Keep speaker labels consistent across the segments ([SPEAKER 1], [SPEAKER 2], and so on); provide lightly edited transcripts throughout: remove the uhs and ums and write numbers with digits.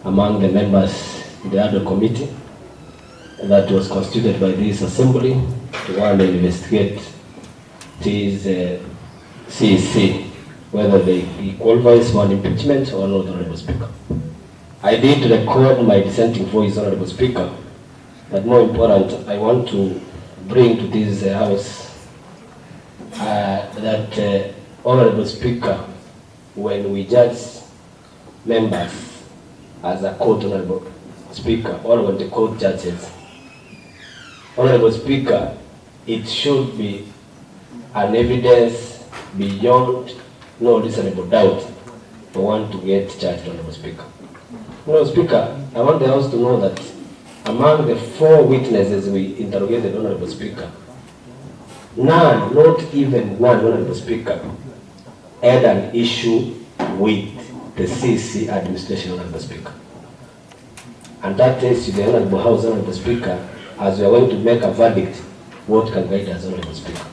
[SPEAKER 1] among the members in the other committee that was constituted by this assembly to go and investigate this CEC, whether he qualifies for an impeachment or not, Honorable Speaker. I did record my dissenting voice, Honorable Speaker, but more important, I want to bring to this House that, Honorable Speaker, when we judge members as a court, Honorable Speaker, or when the court judges, Honorable Speaker, it should be an evidence beyond no reasonable doubt for one to get charged, Honorable Speaker. Honorable Speaker, I want the House to know that among the 4 witnesses we interrogated, Honorable Speaker, none, not even one, Honorable Speaker, had an issue with the CC administration, Honorable Speaker. And that tells you, the Honorable House, Honorable Speaker, as we are going to make a verdict, what can guide us, Honorable Speaker.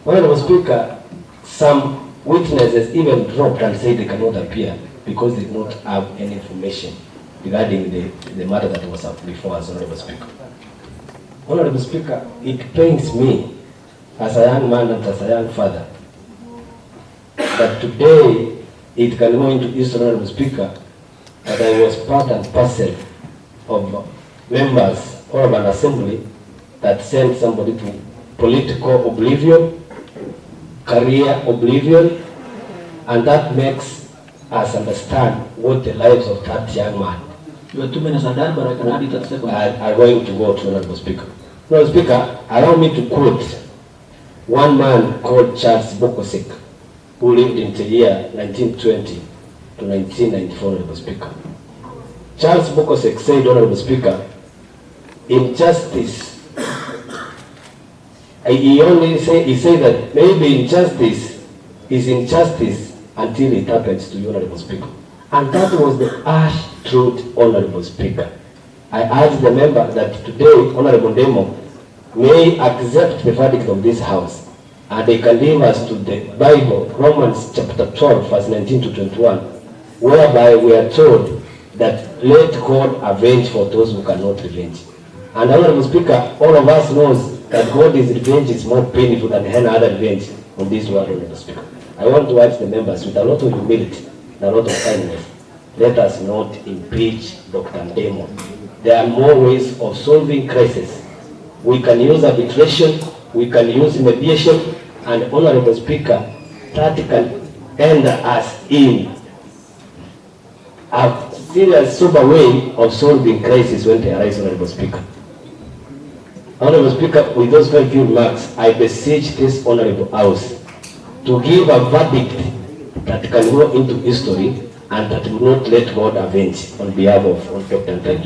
[SPEAKER 1] Honorable Speaker, some witnesses even dropped and said they cannot appear because they did not have any information regarding the matter that was up before us, Honorable Speaker. Honorable Speaker, it pains me as a young man and as a young father that today it can go into history, Honorable Speaker, that I was part and parcel of members of an assembly that sent somebody to political oblivion, career oblivion, and that makes us understand what the lives of that young man are going to go to, Honorable Speaker. Honorable Speaker, allow me to quote one man called Charles Bokosek, who lived in the year 1920 to 1994, Honorable Speaker. Charles Bokosek said, Honorable Speaker, injustice, he said that maybe injustice is injustice until it happens to you, Honorable Speaker. And that was the harsh truth, Honorable Speaker. I urge the member that today, Honorable Ndemo may accept the verdict of this House, and they can leave us to the Bible, Romans chapter 12, verse 19 to 21, whereby we are told that let God avenge for those who cannot revenge. And Honorable Speaker, all of us knows that God's revenge is more painful than any other revenge on this world, Honorable Speaker. I want to urge the members with a lot of humility and a lot of kindness, let us not impeach Dr.Ndemo. There are more ways of solving crisis. We can use arbitration, we can use mediation, and Honorable Speaker, that can end us in a serious, sober way of solving crisis when they arise, Honorable Speaker. Honorable Speaker, with those very few remarks, I beseech this Honorable House to give a verdict that can go into history and that will not let God avenge on behalf of Dr. Ndemo.